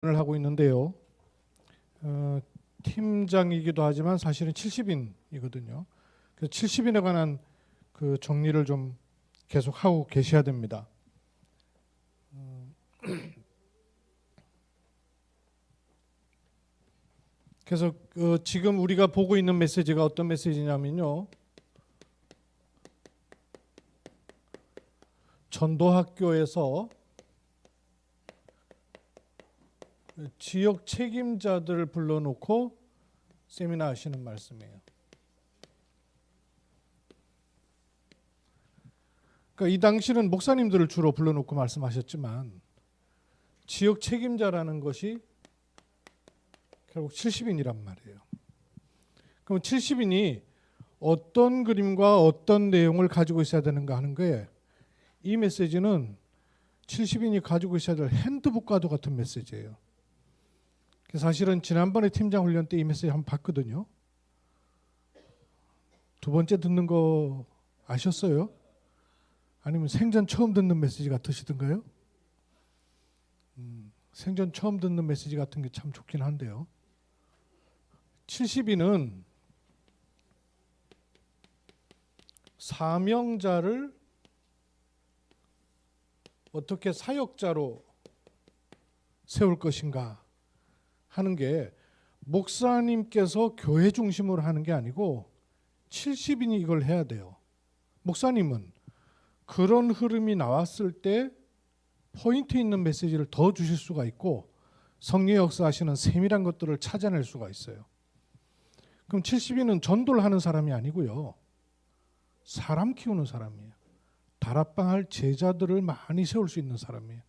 을 하고 있는데요. 팀장이기도 하지만 사실은 70인이거든요. 그래서 70인에 관한 그 정리를 좀 계속 하고 계셔야 됩니다. 그래서 지금 우리가 보고 있는 메시지가 어떤 메시지냐면요. 전도학교에서 지역 책임자들을 불러놓고 세미나 하시는 말씀이에요. 그러니까 이 당시는 목사님들을 주로 불러놓고 말씀하셨지만 지역 책임자라는 것이 결국 70인이란 말이에요. 그럼 70인이 어떤 그림과 어떤 내용을 가지고 있어야 되는가 하는 거에 이 메시지는 70인이 가지고 있어야 될 핸드북과도 같은 메시지예요. 사실은 지난번에 팀장 훈련 때 이 메시지 한번 봤거든요. 두 번째 듣는 거 아셨어요? 아니면 생전 처음 듣는 메시지 같으시던가요? 생전 처음 듣는 메시지 같은 게 참 좋긴 한데요. 70인은 사명자를 어떻게 사역자로 세울 것인가 하는 게 목사님께서 교회 중심으로 하는 게 아니고 70인이 이걸 해야 돼요. 목사님은 그런 흐름이 나왔을 때 포인트 있는 메시지를 더 주실 수가 있고 성령 역사하시는 세밀한 것들을 찾아낼 수가 있어요. 그럼 70인은 전도를 하는 사람이 아니고요. 사람 키우는 사람이에요. 다락방할 제자들을 많이 세울 수 있는 사람이에요.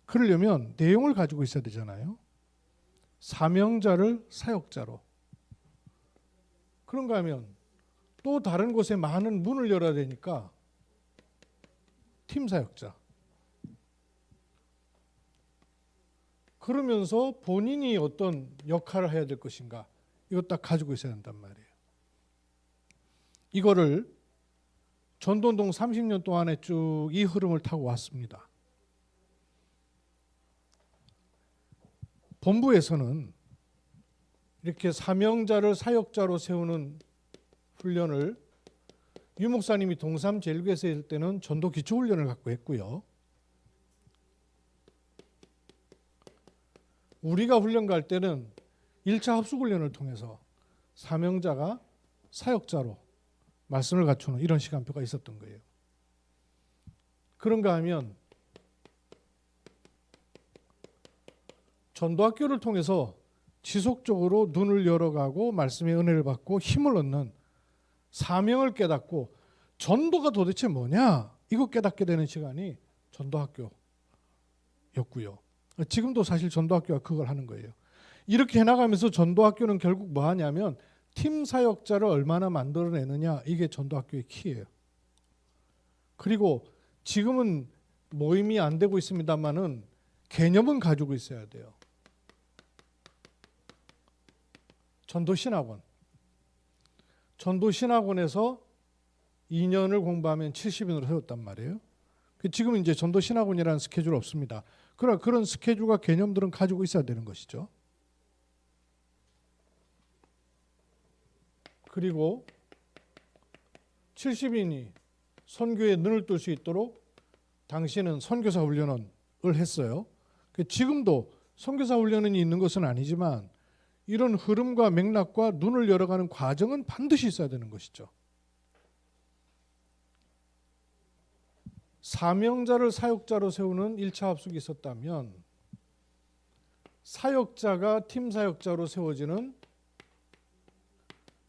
그러려면 내용을 가지고 있어야 되잖아요. 사명자를 사역자로. 그런가 하면 또 다른 곳에 많은 문을 열어야 되니까 팀 사역자. 그러면서 본인이 어떤 역할을 해야 될 것인가 이것 딱 가지고 있어야 한단 말이에요. 이거를 전도운동 30년 동안에 쭉 이 흐름을 타고 왔습니다. 본부에서는 이렇게 사명자를 사역자로 세우는 훈련을 유 목사님이 동삼 제일교회에서 할 때는 전도 기초 훈련을 갖고 했고요. 우리가 훈련 갈 때는 1차 합숙 훈련을 통해서 사명자가 사역자로 말씀을 갖추는 이런 시간표가 있었던 거예요. 그런가 하면 전도학교를 통해서 지속적으로 눈을 열어가고 말씀의 은혜를 받고 힘을 얻는 사명을 깨닫고 전도가 도대체 뭐냐 이거 깨닫게 되는 시간이 전도학교였고요. 지금도 사실 전도학교가 그걸 하는 거예요. 이렇게 해나가면서 전도학교는 결국 뭐 하냐면 팀 사역자를 얼마나 만들어내느냐 이게 전도학교의 키예요. 그리고 지금은 모임이 안 되고 있습니다만은 개념은 가지고 있어야 돼요. 전도신학원. 전도신학원에서 2년을 공부하면 70인으로 세웠단 말이에요. 지금 이제 전도신학원이라는 스케줄 없습니다. 그러나 그런 스케줄과 개념들은 가지고 있어야 되는 것이죠. 그리고 70인이 선교에 눈을 뜰 수 있도록 당시에는 선교사 훈련을 했어요. 지금도 선교사 훈련이 있는 것은 아니지만 이런 흐름과 맥락과 눈을 열어가는 과정은 반드시 있어야 되는 것이죠. 사명자를 사역자로 세우는 1차 합숙이 있었다면 사역자가 팀 사역자로 세워지는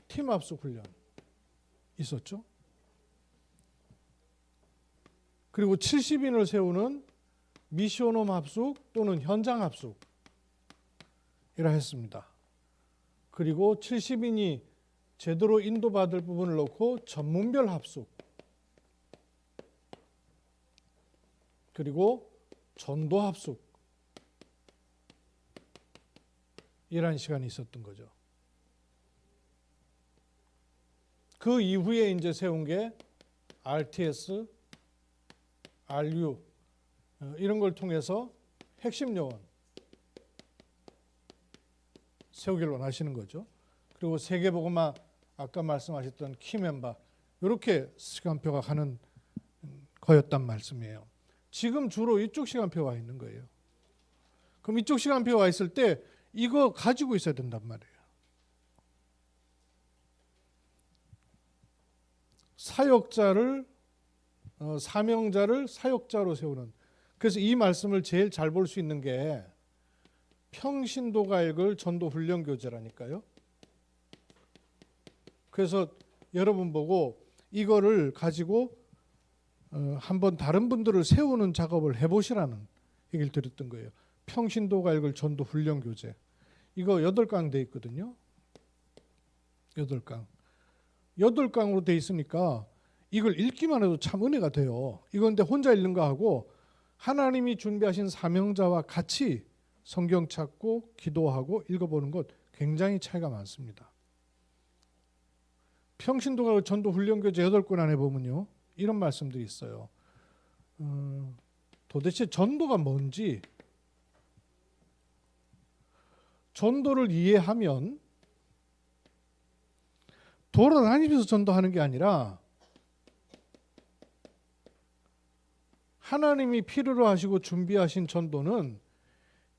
팀 합숙 훈련 있었죠. 그리고 70인을 세우는 미션홈 합숙 또는 현장 합숙이라 했습니다. 그리고 70인이 제대로 인도받을 부분을 놓고 전문별 합숙 그리고 전도 합숙 이라는 시간이 있었던 거죠. 그 이후에 이제 세운 게 RTS, RU 이런 걸 통해서 핵심 요원 세우길 원하시는 거죠. 그리고 세계복음화 아까 말씀하셨던 키멤바 이렇게 시간표가 가는 거였단 말씀이에요. 지금 주로 이쪽 시간표가 와 있는 거예요. 그럼 이쪽 시간표가 와 있을 때 이거 가지고 있어야 된단 말이에요. 사역자를 사명자를 사역자로 세우는. 그래서 이 말씀을 제일 잘 볼 수 있는 게 평신도가 읽을 전도훈련교재라니까요. 그래서 여러분 보고 이거를 가지고 한번 다른 분들을 세우는 작업을 해보시라는 얘기를 드렸던 거예요. 평신도가 읽을 전도훈련교재. 이거 8강 돼 있거든요. 8강. 8강으로 돼 있으니까 이걸 읽기만 해도 참 은혜가 돼요. 이건데 혼자 읽는 거하고 하나님이 준비하신 사명자와 같이 성경 찾고 기도하고 읽어보는 것 굉장히 차이가 많습니다. 평신도가 전도훈련교재 8권 안에 보면요, 이런 말씀들이 있어요. 도대체 전도가 뭔지, 전도를 이해하면 돌아다니면서 전도하는 게 아니라 하나님이 필요로 하시고 준비하신 전도는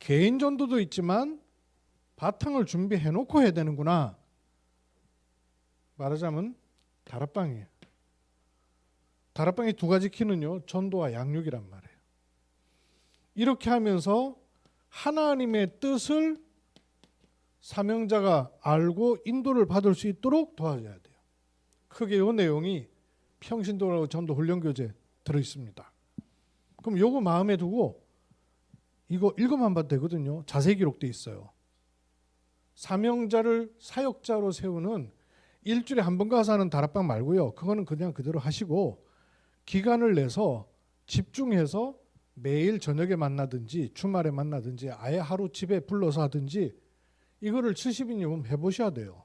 개인 전도도 있지만 바탕을 준비해 놓고 해야 되는구나. 말하자면 다락방이에요. 다락방의 두 가지 키는요, 전도와 양육이란 말이에요. 이렇게 하면서 하나님의 뜻을 사명자가 알고 인도를 받을 수 있도록 도와줘야 돼요. 크게 이 내용이 평신도라고 전도훈련교재 들어있습니다. 그럼 요거 마음에 두고 이거 읽어만 봐도 되거든요. 자세히 기록돼 있어요. 사명자를 사역자로 세우는 일주일에 한 번 가서 하는 다락방 말고요. 그거는 그냥 그대로 하시고 기간을 내서 집중해서 매일 저녁에 만나든지 주말에 만나든지 아예 하루 집에 불러서 하든지 이거를 70인이면 해보셔야 돼요.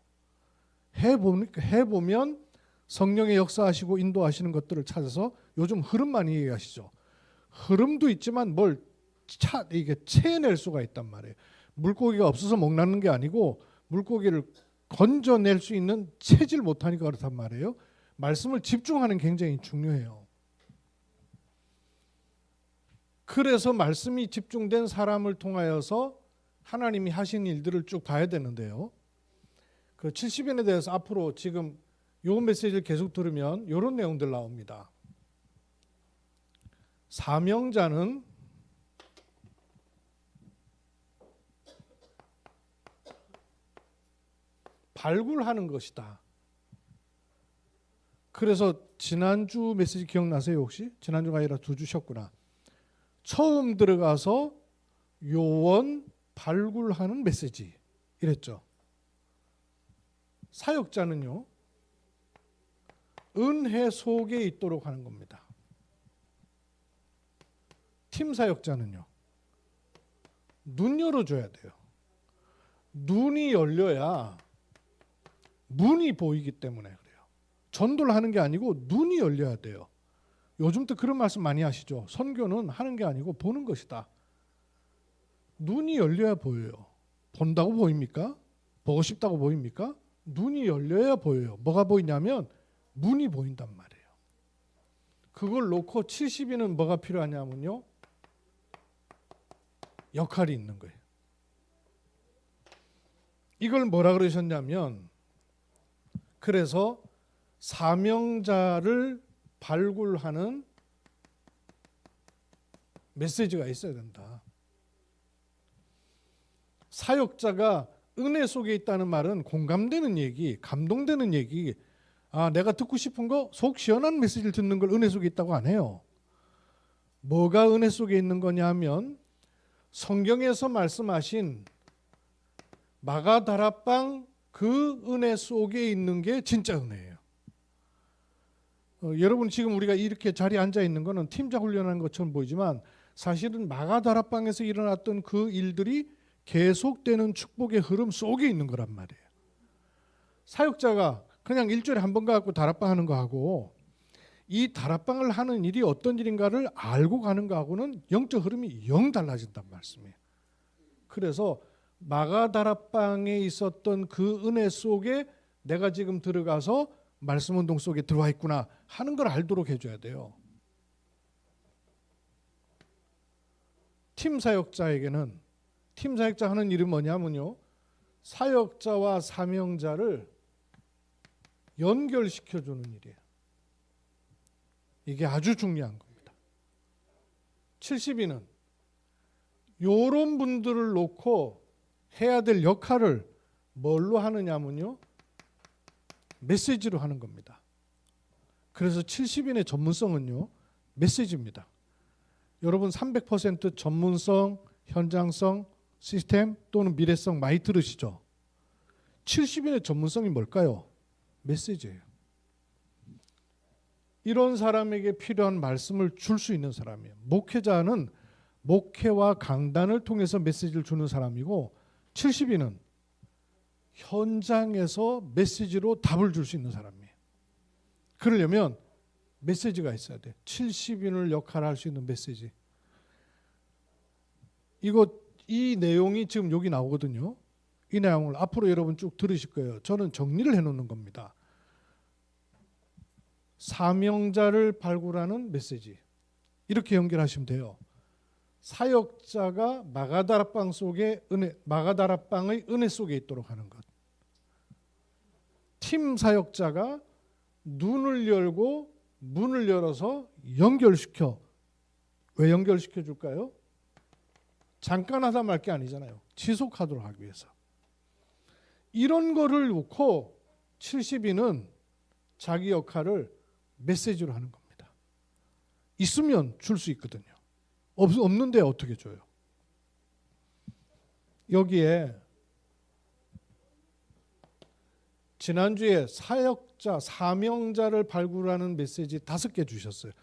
해보면 성령의 역사하시고 인도하시는 것들을 찾아서 요즘 흐름 많이 얘기하시죠. 흐름도 있지만 이게 채낼 수가 있단 말이에요. 물고기가 없어서 목나는 게 아니고 물고기를 건져낼 수 있는 채질 못하니까 그렇단 말이에요. 말씀을 집중하는 게 굉장히 중요해요. 그래서 말씀이 집중된 사람을 통하여서 하나님이 하신 일들을 쭉 봐야 되는데요. 그 70인에 대해서 앞으로 지금 요 메시지를 계속 들으면 이런 내용들 나옵니다. 사명자는 발굴하는 것이다. 그래서 지난주 메시지 기억나세요 혹시? 지난주가 아니라 2주 쉬었구나. 처음 들어가서 요원 발굴하는 메시지 이랬죠. 사역자는요, 은혜 속에 있도록 하는 겁니다. 팀 사역자는요, 눈 열어줘야 돼요. 눈이 열려야 문이 보이기 때문에 그래요. 전도를 하는 게 아니고 눈이 열려야 돼요. 요즘 또 그런 말씀 많이 하시죠. 선교는 하는 게 아니고 보는 것이다. 눈이 열려야 보여요. 본다고 보입니까? 보고 싶다고 보입니까? 눈이 열려야 보여요. 뭐가 보이냐면 문이 보인단 말이에요. 그걸 놓고 70인은 뭐가 필요하냐면요, 역할이 있는 거예요. 이걸 뭐라 그러셨냐면, 그래서 사명자를 발굴하는 메시지가 있어야 된다. 사역자가 은혜 속에 있다는 말은 공감되는 얘기, 감동되는 얘기, 내가 듣고 싶은 거 속 시원한 메시지를 듣는 걸 은혜 속에 있다고 안 해요. 뭐가 은혜 속에 있는 거냐 하면 성경에서 말씀하신 마가다락방 그 은혜 속에 있는 게 진짜 은혜예요. 여러분 지금 우리가 이렇게 자리에 앉아 있는 거는 팀장 훈련하는 것처럼 보이지만 사실은 마가다락방에서 일어났던 그 일들이 계속되는 축복의 흐름 속에 있는 거란 말이에요. 사역자가 그냥 일주일에 한 번 가고 다락방 하는 거하고 이 다락방을 하는 일이 어떤 일인가를 알고 가는 거하고는 영적 흐름이 영 달라진단 말씀이에요. 그래서 마가다락방에 있었던 그 은혜 속에 내가 지금 들어가서 말씀 운동 속에 들어와 있구나 하는 걸 알도록 해줘야 돼요. 팀 사역자에게는 팀 사역자 하는 일은 뭐냐면요, 사역자와 사명자를 연결시켜주는 일이에요. 이게 아주 중요한 겁니다. 70인은 이런 분들을 놓고 해야 될 역할을 뭘로 하느냐면요, 메시지로 하는 겁니다. 그래서 70인의 전문성은요, 메시지입니다. 여러분 300% 전문성, 현장성, 시스템 또는 미래성 많이 들으시죠? 70인의 전문성이 뭘까요? 메시지예요. 이런 사람에게 필요한 말씀을 줄 수 있는 사람이에요. 목회자는 목회와 강단을 통해서 메시지를 주는 사람이고 70인은 현장에서 메시지로 답을 줄 수 있는 사람이에요. 그러려면 메시지가 있어야 돼. 70인을 역할을 할 수 있는 메시지. 이 내용이 지금 여기 나오거든요. 이 내용을 앞으로 여러분 쭉 들으실 거예요. 저는 정리를 해놓는 겁니다. 사명자를 발굴하는 메시지. 이렇게 연결하시면 돼요. 사역자가 마가다락방 속에 마가다락방의 은혜 속에 있도록 하는 것. 팀 사역자가 눈을 열고 문을 열어서 연결시켜. 왜 연결시켜 줄까요? 잠깐 하다 말 게 아니잖아요. 지속하도록 하기 위해서. 이런 거를 놓고 70인은 자기 역할을 메시지로 하는 겁니다. 있으면 줄 수 있거든요. 없는데 어떻게 줘요? 여기에 지난주에 사역자, 사명자를 발굴하는 메시지 5개 주셨어요.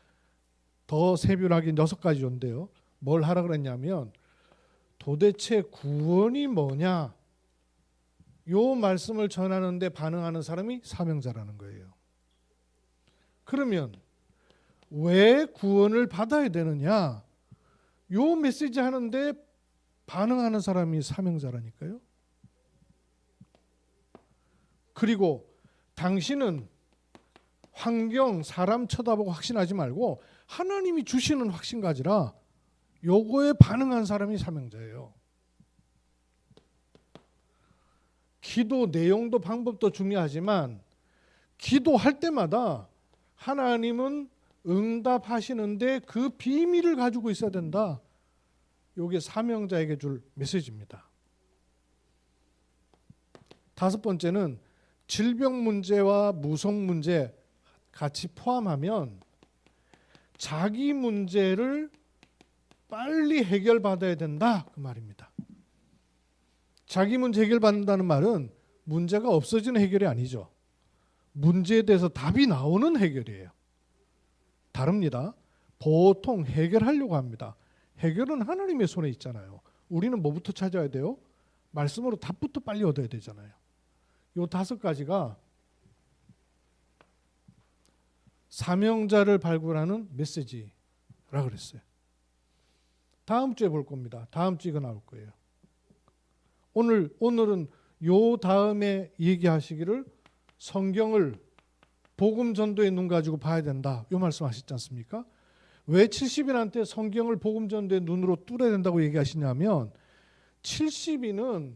더 세분하게 6가지 줬는데요. 뭘 하라 그랬냐면 도대체 구원이 뭐냐? 요 말씀을 전하는데 반응하는 사람이 사명자라는 거예요. 그러면 왜 구원을 받아야 되느냐? 요 메시지 하는데 반응하는 사람이 사명자라니까요. 그리고 당신은 환경, 사람 쳐다보고 확신하지 말고 하나님이 주시는 확신 가지라. 요거에 반응한 사람이 사명자예요. 기도 내용도 방법도 중요하지만 기도할 때마다 하나님은 응답하시는데 그 비밀을 가지고 있어야 된다. 요게 사명자에게 줄 메시지입니다. 5번째는 질병 문제와 무속 문제 같이 포함하면 자기 문제를 빨리 해결받아야 된다 그 말입니다. 자기 문제 해결받는다는 말은 문제가 없어지는 해결이 아니죠. 문제에 대해서 답이 나오는 해결이에요. 다릅니다. 보통 해결하려고 합니다. 해결은 하나님의 손에 있잖아요. 우리는 뭐부터 찾아야 돼요? 말씀으로 답부터 빨리 얻어야 되잖아요. 요 5가지가 사명자를 발굴하는 메시지라 그랬어요. 다음 주에 볼 겁니다. 다음 주에 이거 나올 거예요. 오늘은 요 다음에 얘기하시기를 성경을 복음 전도의 눈 가지고 봐야 된다. 요 말씀하셨지 않습니까? 왜 70인한테 성경을 복음 전도의 눈으로 뚫어야 된다고 얘기하시냐면 70인은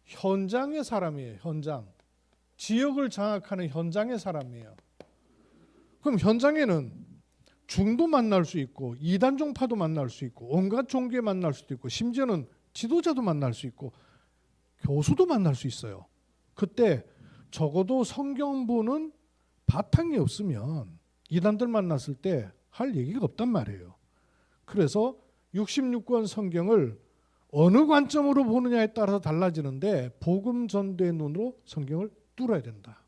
현장의 사람이에요. 현장. 지역을 장악하는 현장의 사람이에요. 그럼 현장에는 중도 만날 수 있고 이단 종파도 만날 수 있고 온갖 종교에 만날 수도 있고 심지어는 지도자도 만날 수 있고 교수도 만날 수 있어요. 그때 적어도 성경부는 바탕이 없으면 이단들 만났을 때 할 얘기가 없단 말이에요. 그래서 66권 성경을 어느 관점으로 보느냐에 따라서 달라지는데 복음 전도의 눈으로 성경을 뚫어야 된다.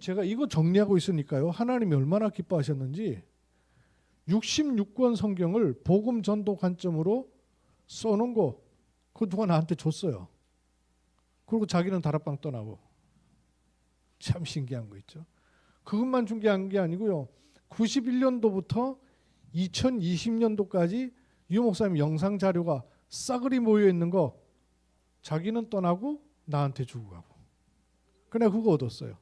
제가 이거 정리하고 있으니까요. 하나님이 얼마나 기뻐하셨는지 66권 성경을 복음 전도 관점으로 써놓은 거 그거 누가 나한테 줬어요. 그리고 자기는 다락방 떠나고. 참 신기한 거 있죠. 그것만 중요한 게 아니고요. 91년도부터 2020년도까지 유 목사님 영상 자료가 싸그리 모여 있는 거 자기는 떠나고 나한테 주고 가고. 그래 그거 얻었어요.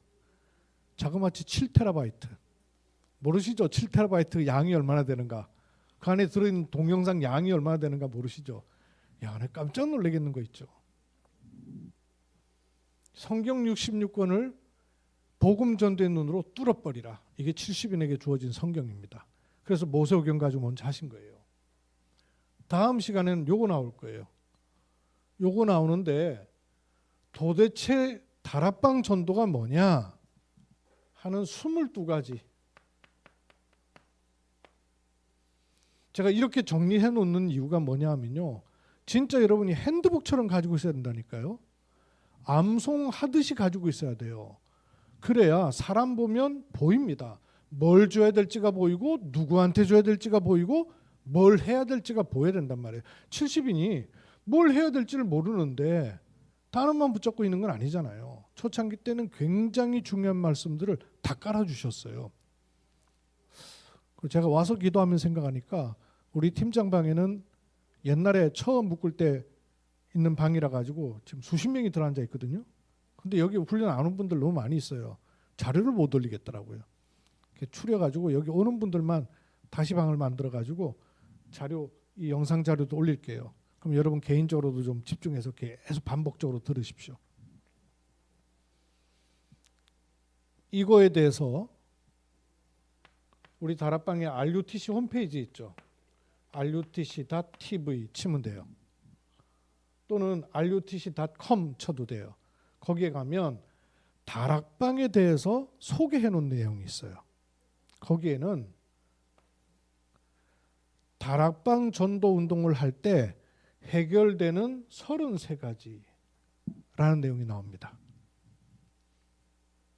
자그마치 7TB. 모르시죠? 7TB 양이 얼마나 되는가? 그 안에 들어있는 동영상 양이 얼마나 되는가 모르시죠? 야, 나 깜짝 놀라겠는 거 있죠. 성경 66권을 복음 전도의 눈으로 뚫어버리라. 이게 70인에게 주어진 성경입니다. 그래서 모세오경 가지고 먼저 하신 거예요. 다음 시간에는 요거 나올 거예요. 요거 나오는데 도대체 다락방 전도가 뭐냐 하는 22가지. 제가 이렇게 정리해 놓는 이유가 뭐냐 하면요. 진짜 여러분이 핸드북처럼 가지고 있어야 된다니까요. 암송하듯이 가지고 있어야 돼요. 그래야 사람 보면 보입니다. 뭘 줘야 될지가 보이고 누구한테 줘야 될지가 보이고 뭘 해야 될지가 보여야 된단 말이에요. 70인이 뭘 해야 될지를 모르는데 단어만 붙잡고 있는 건 아니잖아요. 초창기 때는 굉장히 중요한 말씀들을 다 깔아주셨어요. 제가 와서 기도하면 생각하니까 우리 팀장 방에는 옛날에 처음 묶을 때 있는 방이라 가지고 지금 수십 명이 들어앉아 있거든요. 근데 여기 훈련 안 온 분들 너무 많이 있어요. 자료를 못 올리겠더라고요. 추려가지고 여기 오는 분들만 다시 방을 만들어가지고 자료, 이 영상 자료도 올릴게요. 그럼 여러분 개인적으로도 좀 집중해서 계속 반복적으로 들으십시오. 이거에 대해서 우리 다락방에 RUTC 홈페이지 있죠. rutc.tv 치면 돼요. 또는 rutc.com 쳐도 돼요. 거기에 가면 다락방에 대해서 소개해 놓은 내용이 있어요. 거기에는 다락방 전도 운동을 할 때 해결되는 33가지라는 내용이 나옵니다.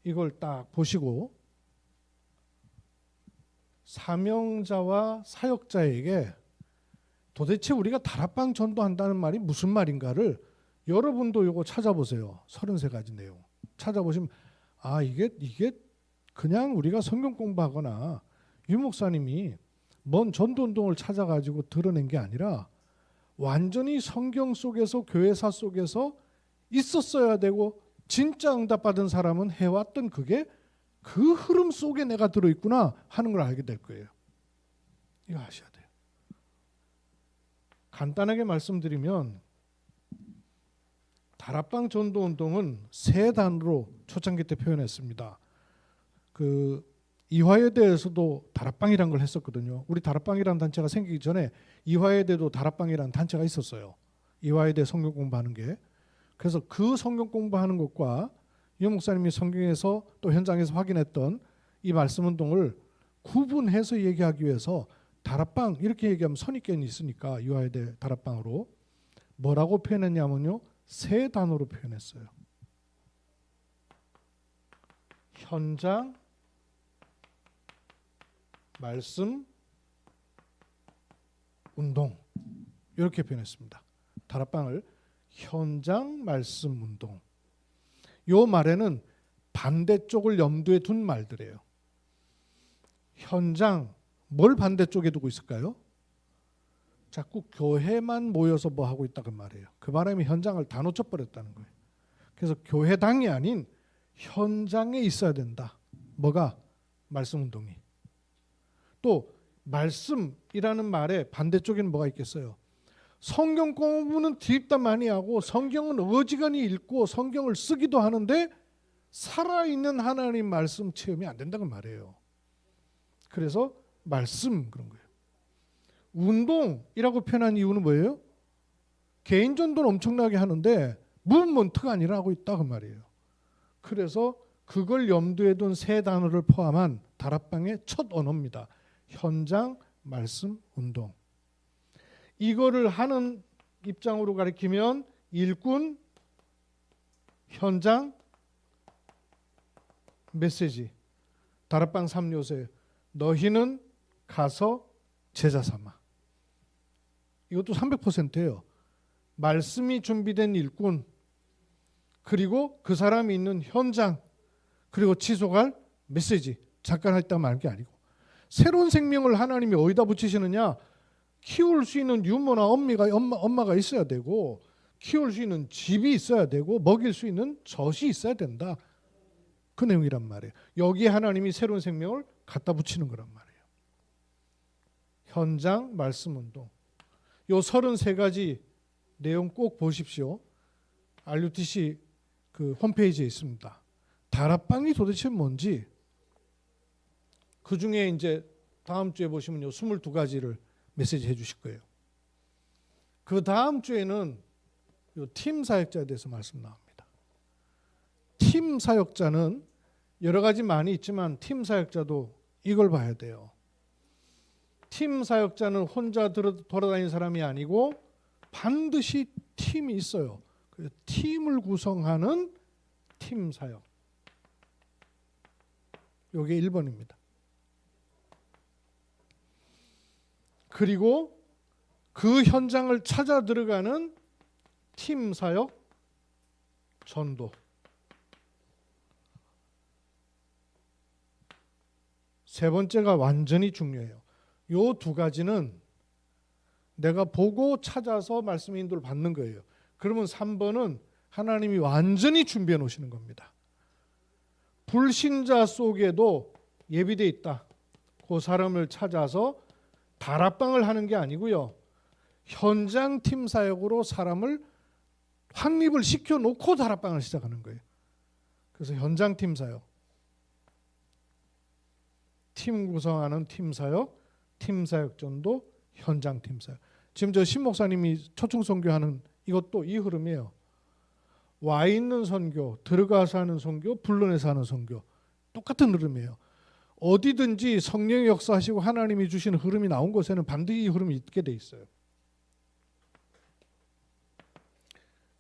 이걸 딱 보시고 사명자와 사역자에게 도대체 우리가 다락방 전도한다는 말이 무슨 말인가를 여러분도 이거 찾아보세요. 33가지 내용 찾아보시면 아 이게 그냥 우리가 성경 공부하거나 유 목사님이 먼 전도운동을 찾아가지고 드러낸 게 아니라 완전히 성경 속에서 교회사 속에서 있었어야 되고 진짜 응답받은 사람은 해왔던 그게 그 흐름 속에 내가 들어있구나 하는 걸 알게 될 거예요. 이거 아셔야 돼요. 간단하게 말씀드리면 다락방 전도운동은 3단어로 초창기 때 표현했습니다. 이화여대에서도 다락방이라는 걸 했었거든요. 우리 다락방이라는 단체가 생기기 전에 이화여대도 다락방이라는 단체가 있었어요. 이화여대 성경 공부하는 게. 그래서 그 성경 공부하는 것과 유 목사님이 성경에서 또 현장에서 확인했던 이 말씀 운동을 구분해서 얘기하기 위해서 다락방 이렇게 얘기하면 선입견이 있으니까 이화여대 다락방으로 뭐라고 표현했냐면요. 3단어로 표현했어요. 현장, 말씀, 운동 이렇게 표현했습니다. 다락방을 현장, 말씀, 운동. 이 말에는 반대쪽을 염두에 둔 말들이에요. 현장, 뭘 반대쪽에 두고 있을까요? 자꾸 교회만 모여서 뭐 하고 있다 그 말이에요. 그 바람에 현장을 다 놓쳐버렸다는 거예요. 그래서 교회당이 아닌 현장에 있어야 된다. 뭐가? 말씀 운동이. 또 말씀이라는 말의 반대쪽에는 뭐가 있겠어요? 성경 공부는 드립다 많이 하고 성경은 어지간히 읽고 성경을 쓰기도 하는데 살아있는 하나님 말씀 체험이 안 된다는 말이에요. 그래서 말씀 그런 거예요. 운동이라고 표현한 이유는 뭐예요? 개인 전도는 엄청나게 하는데 무브먼트가 아니라 하고 있다 그 말이에요. 그래서 그걸 염두에 둔 3단어를 포함한 다락방의 첫 언어입니다. 현장, 말씀, 운동. 이거를 하는 입장으로 가리키면 일꾼, 현장, 메시지. 다락방 3요새. 너희는 가서 제자 삼아. 이것도 300%예요. 말씀이 준비된 일꾼, 그리고 그 사람이 있는 현장, 그리고 지속할 메시지. 잠깐 했다 말 게 아니고 새로운 생명을 하나님이 어디다 붙이시느냐? 키울 수 있는 유모나 엄마가 있어야 되고, 키울 수 있는 집이 있어야 되고, 먹일 수 있는 젖이 있어야 된다. 그 내용이란 말이에요. 여기에 하나님이 새로운 생명을 갖다 붙이는 거란 말이에요. 현장 말씀운동. 요 33가지 내용 꼭 보십시오. RUTC 그 홈페이지에 있습니다. 다락방이 도대체 뭔지, 그 중에 이제 다음 주에 보시면 요 22가지를 메시지 해주실 거예요. 그 다음 주에는 요 팀 사역자에 대해서 말씀 나옵니다. 팀 사역자는 여러 가지 많이 있지만 팀 사역자도 이걸 봐야 돼요. 팀 사역자는 혼자 돌아다니는 사람이 아니고 반드시 팀이 있어요. 그래서 팀을 구성하는 팀 사역. 이게 1번입니다. 그리고 그 현장을 찾아 들어가는 팀 사역 전도. 세 번째가 완전히 중요해요. 요 두 가지는 내가 보고 찾아서 말씀 인도를 받는 거예요. 그러면 3번은 하나님이 완전히 준비해 놓으시는 겁니다. 불신자 속에도 예비되어 있다. 그 사람을 찾아서 다락방을 하는 게 아니고요. 현장 팀 사역으로 사람을 확립을 시켜놓고 다락방을 시작하는 거예요. 그래서 현장 팀 사역. 팀 구성하는 팀 사역, 팀 사역 전도, 현장 팀 사역. 지금 저 신 목사님이 초청 선교하는 이것도 이 흐름이에요. 와 있는 선교, 들어가서 하는 선교, 불러내서 하는 선교. 똑같은 흐름이에요. 어디든지 성령의 역사하시고 하나님이 주시는 흐름이 나온 곳에는 반드시 이 흐름이 있게 돼 있어요.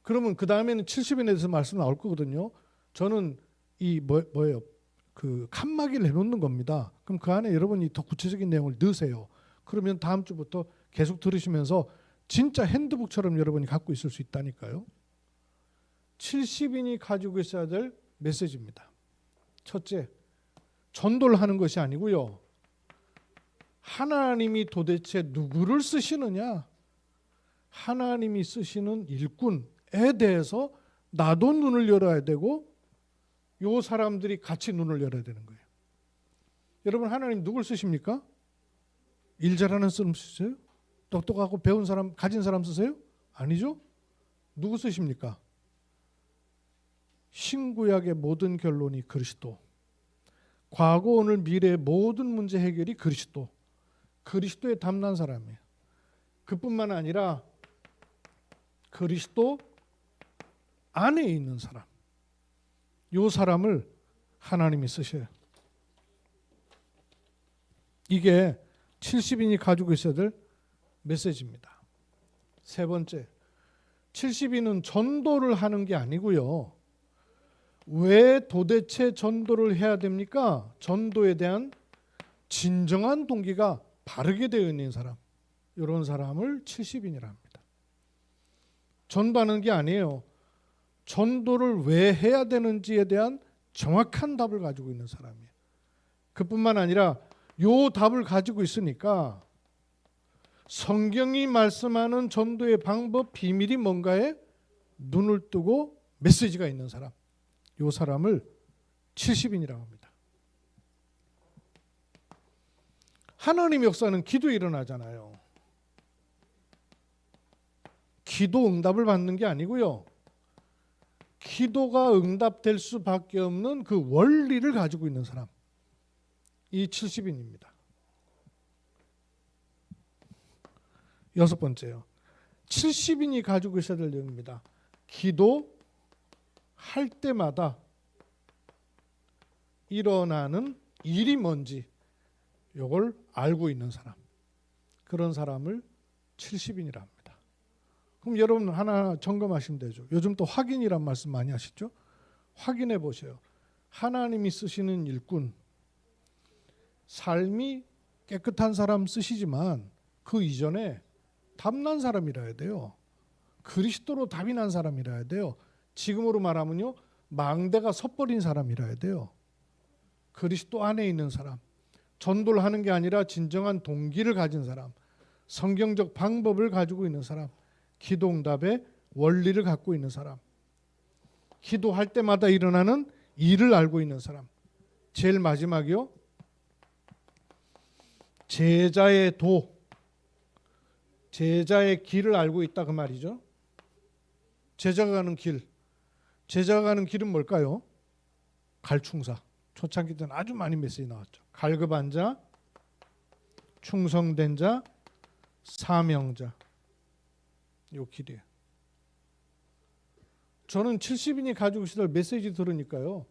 그러면 그 다음에는 70인에 대해서 말씀 나올 거거든요. 저는 이 뭐예요? 그 칸막이를 해놓는 겁니다. 그럼 그 안에 여러분이 더 구체적인 내용을 넣으세요. 그러면 다음 주부터 계속 들으시면서 진짜 핸드북처럼 여러분이 갖고 있을 수 있다니까요. 70인이 가지고 있어야 될 메시지입니다. 첫째, 전도를 하는 것이 아니고요. 하나님이 도대체 누구를 쓰시느냐? 하나님이 쓰시는 일꾼에 대해서 나도 눈을 열어야 되고 요 사람들이 같이 눈을 열어야 되는 거예요. 여러분, 하나님 누굴 쓰십니까? 일 잘하는 사람 쓰세요? 똑똑하고 배운 사람, 가진 사람 쓰세요? 아니죠? 누구 쓰십니까? 신구약의 모든 결론이 그리스도, 과거 오늘 미래의 모든 문제 해결이 그리스도, 그리스도에 담난 사람이에요. 그뿐만 아니라 그리스도 안에 있는 사람, 이 사람을 하나님이 쓰셔요. 이게 70인이 가지고 있어야 될 메시지입니다. 세 번째, 70인은 전도를 하는 게 아니고요. 왜 도대체 전도를 해야 됩니까? 전도에 대한 진정한 동기가 바르게 되어 있는 사람, 이런 사람을 70인이라 합니다. 전도하는 게 아니에요. 전도를 왜 해야 되는지에 대한 정확한 답을 가지고 있는 사람이에요. 그뿐만 아니라 요 답을 가지고 있으니까 성경이 말씀하는 전도의 방법, 비밀이 뭔가에 눈을 뜨고 메시지가 있는 사람, 요 사람을 70인이라고 합니다. 하나님 역사는 기도에 일어나잖아요. 기도 응답을 받는 게 아니고요. 기도가 응답될 수밖에 없는 그 원리를 가지고 있는 사람, 이 70인입니다. 여섯 번째요. 70인이 가지고 있어야 될 내용입니다. 기도할 때마다 일어나는 일이 뭔지 이걸 알고 있는 사람, 그런 사람을 70인이라 합니다. 그럼 여러분 하나 점검하시면 되죠. 요즘 또 확인이란 말씀 많이 하시죠? 확인해 보세요. 하나님이 쓰시는 일꾼, 삶이 깨끗한 사람 쓰시지만 그 이전에 답난 사람이라야 돼요. 그리스도로 답이 난 사람이라야 돼요. 지금으로 말하면요, 망대가 섰버린 사람이라야 돼요. 그리스도 안에 있는 사람, 전도를 하는 게 아니라 진정한 동기를 가진 사람, 성경적 방법을 가지고 있는 사람, 기도응답의 원리를 갖고 있는 사람, 기도할 때마다 일어나는 일을 알고 있는 사람. 제일 마지막이요. 제자의 도, 제자의 길을 알고 있다 그 말이죠. 제자가 가는 길, 제자가 가는 길은 뭘까요? 갈충사. 초창기 때는 아주 많이 메시지 나왔죠. 갈급한 자, 충성된 자, 사명자. 요 길이에요. 저는 70인이 가지고 있을 메시지 들으니까요,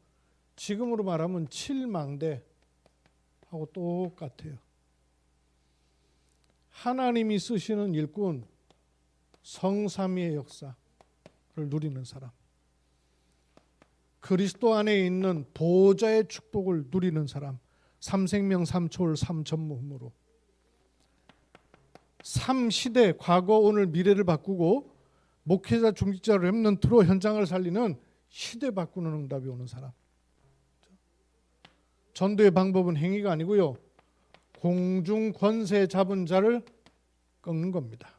지금으로 말하면 7망대하고 똑같아요. 하나님이 쓰시는 일꾼, 성삼위의 역사를 누리는 사람, 그리스도 안에 있는 보좌의 축복을 누리는 사람, 삼생명 삼초월 삼천무흠으로 3시대, 과거 오늘 미래를 바꾸고 목회자 중직자 렘넌트로 현장을 살리는 시대 바꾸는 응답이 오는 사람. 전도의 방법은 행위가 아니고요, 공중 권세 잡은 자를 꺾는 겁니다.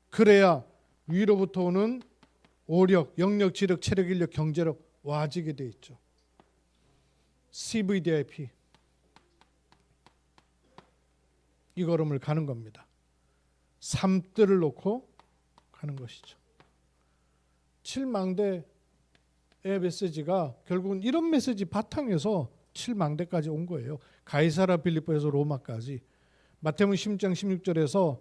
그래야 위로부터 오는 오력, 영력, 지력, 체력, 인력, 경제력 와지게 돼 있죠. CVDIP 이 걸음을 가는 겁니다. 삶들을 놓고 가는 것이죠. 7망대의 메시지가 결국은 이런 메시지 바탕에서 7망대까지 온 거예요. 가이사라 빌립보에서 로마까지, 마태복음 10장 16절에서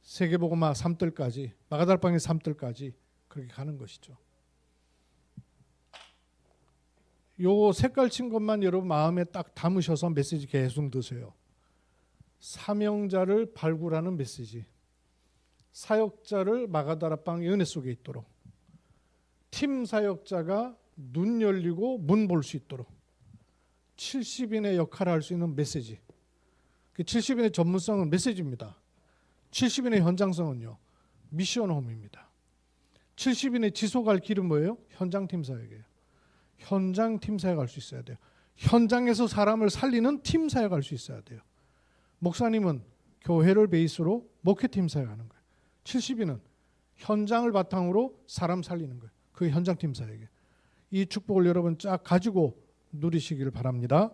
세계복음화 3들까지, 마가다락방의 3들까지 그렇게 가는 것이죠. 요 색깔 친 것만 여러분 마음에 딱 담으셔서 메시지 계속 드세요. 사명자를 발굴하는 메시지, 사역자를 마가다락방의 은혜 속에 있도록, 팀 사역자가 눈 열리고 문 볼 수 있도록 70인의 역할을 할 수 있는 메시지. 그 70인의 전문성은 메시지입니다. 70인의 현장성은요, 미션홈입니다. 70인의 지속할 길은 뭐예요? 현장팀 사역이에요. 현장팀 사역할 수 있어야 돼요. 현장에서 사람을 살리는 팀 사역할 수 있어야 돼요. 목사님은 교회를 베이스로 목회팀 사역하는 거예요. 70인은 현장을 바탕으로 사람 살리는 거예요. 그게 현장팀 사역이에요. 이 축복을 여러분 쫙 가지고 누리시기를 바랍니다.